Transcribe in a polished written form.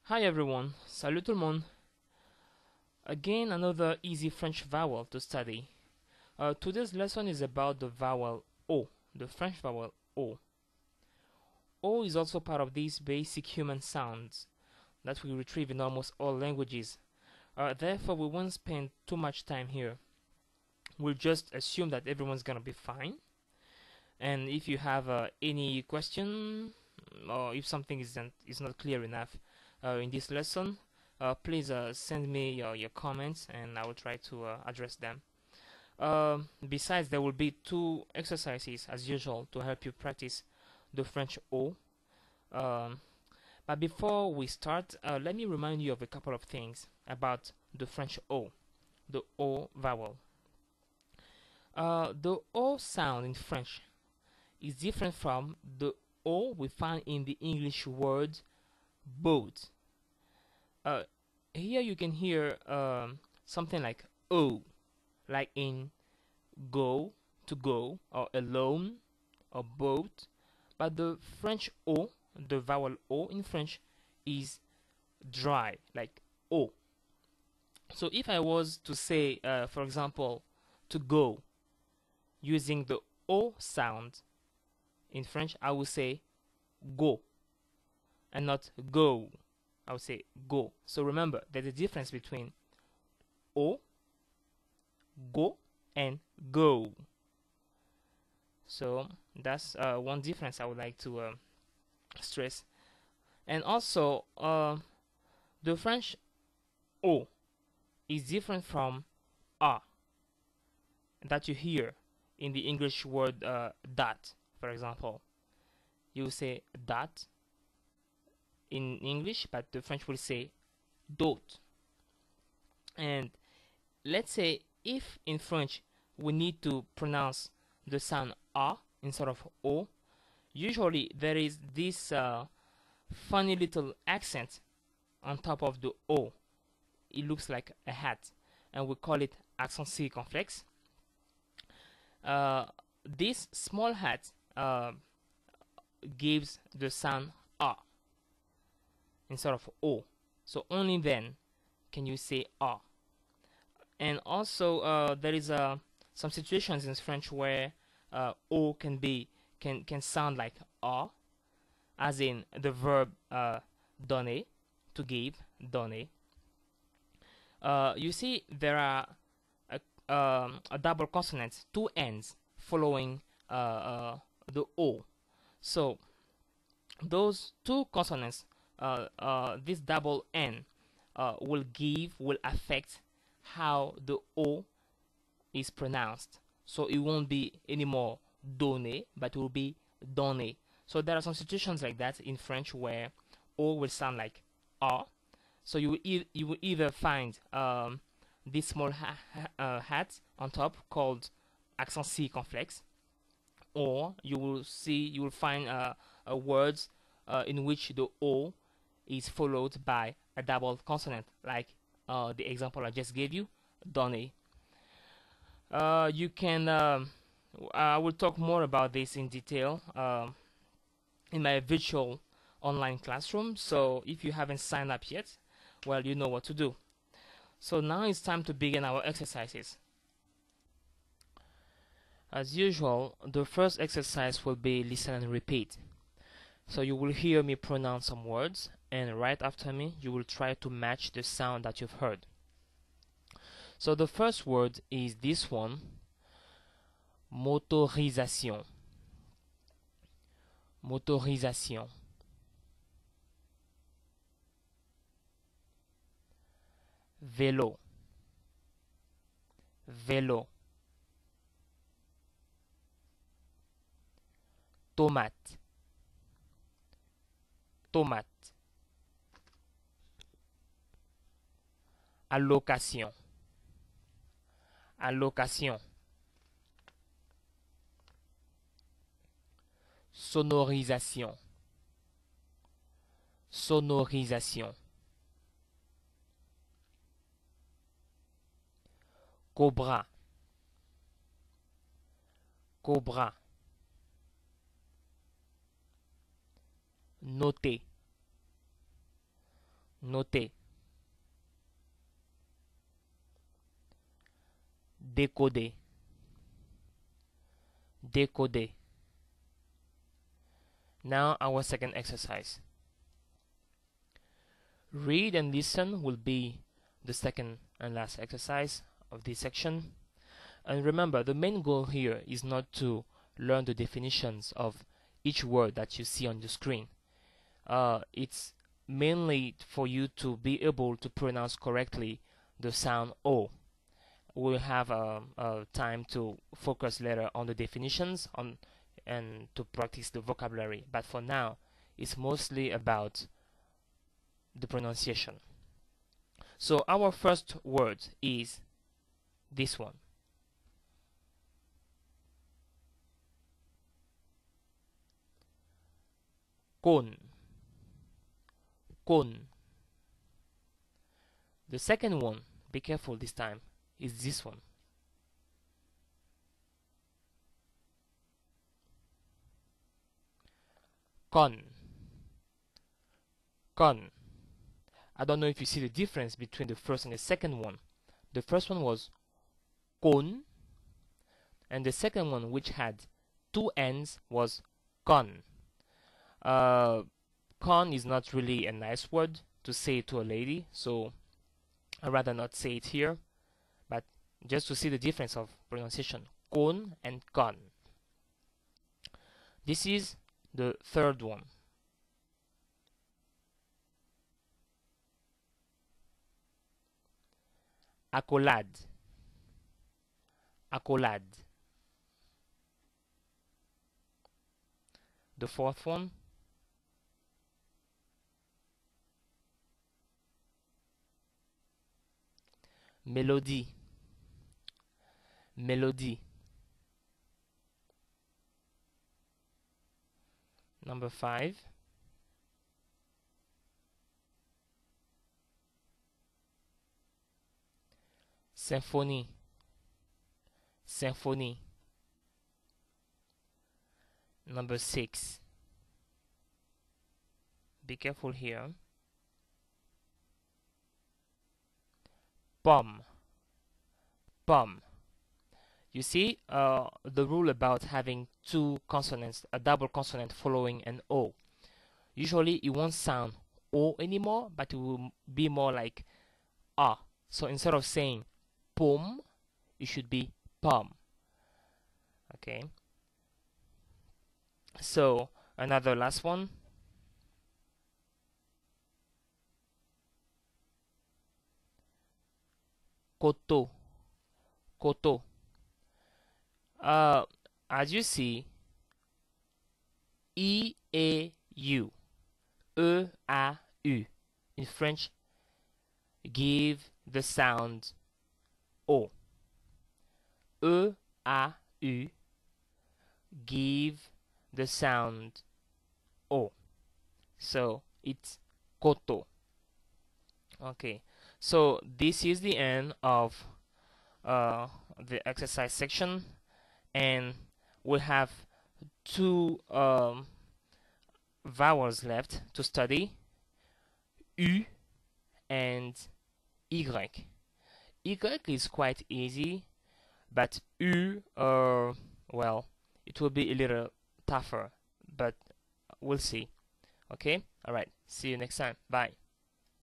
Hi everyone, salut tout le monde. Again, another easy French vowel to study. Today's lesson is about the vowel O, the French vowel O. O is also part of these basic human sounds that we retrieve in almost all languages. Therefore, we won't spend too much time here. We'll just assume that everyone's gonna be fine. And if you have any question or if something is not clear enough in this lesson, please send me your comments and I will try to address them. Besides, there will be two exercises as usual to help you practice the French O. But before we start, let me remind you of a couple of things about the French O, the O vowel. The O sound in French is different from the O we find in the English word boat. Here you can hear something like O, like in go, to go, or alone, or boat. But the French O, the vowel O in French, is dry, like O. So if I was to say, for example, to go, using the O sound in French, I would say go, and not go. I would say go. So remember, there's a difference between O, go, and go. So that's one difference I would like to stress. And also, the French O is different from A that you hear in the English word that, for example. You say that in English, but the French will say dot. And let's say if in French we need to pronounce the sound A instead of O, usually there is this funny little accent on top of the O. It looks like a hat, and we call it accent circonflexe. This small hat gives the sound A instead of O. So only then can you say A. And also there is some situations in French where O can sound like A, as in the verb donner, to give, donner. You see, there are a double consonant, two N's following the O. So those two consonants, this double N, will affect how the O is pronounced. So it won't be anymore donner, but it will be donner. So there are some situations like that in French where O will sound like A. So you will either find this small hat on top called accent circonflexe, or you will find words in which the O is followed by a double consonant, like the example I just gave you, donner. You can I will talk more about this in detail in my virtual online classroom. So if you haven't signed up yet, well, you know what to do. So now it's time to begin our exercises. As usual, the first exercise will be listen and repeat. So you will hear me pronounce some words, and right after me you will try to match the sound that you've heard. So the first word is this one, motorisation. Motorisation. Vélo. Vélo. Tomate. Tomate. Allocation. Allocation. Sonorisation. Sonorisation. Cobra. Cobra. Noter. noter, décoder, décoder. Now our second exercise. Read and listen will be the second and last exercise of this section. And remember, the main goal here is not to learn the definitions of each word that you see on the screen. It's mainly for you to be able to pronounce correctly the sound O. We'll have time to focus later on the definitions and to practice the vocabulary. But for now, it's mostly about the pronunciation. So our first word is this one. Cône. Cône. The second one, be careful this time, is this one. Con. Con. I don't know if you see the difference between the first and the second one. The first one was cône, and the second one, which had two N's, was con. Con is not really a nice word to say to a lady, so I'd rather not say it here, but just to see the difference of pronunciation, cône and con. This is the third one. Accolade. Accolade. The fourth one. Mélodie. Mélodie. Number 5. Symphonie. Symphonie. Number 6. Be careful here. Pomme. Pomme. You see the rule about having two consonants, a double consonant following an O. Usually it won't sound O anymore, but it will be more like A. So instead of saying pomme, it should be pomme. Okay. So another last one. Coteau. Coteau. As you see, E-A-U, E-A-U in French give the sound O. E-A-U give the sound O. So it's coteau. Okay, so this is the end of the exercise section, and we have two vowels left to study, U and Y. Y is quite easy, but U, well, it will be a little tougher, but we'll see. Okay, alright, see you next time, bye.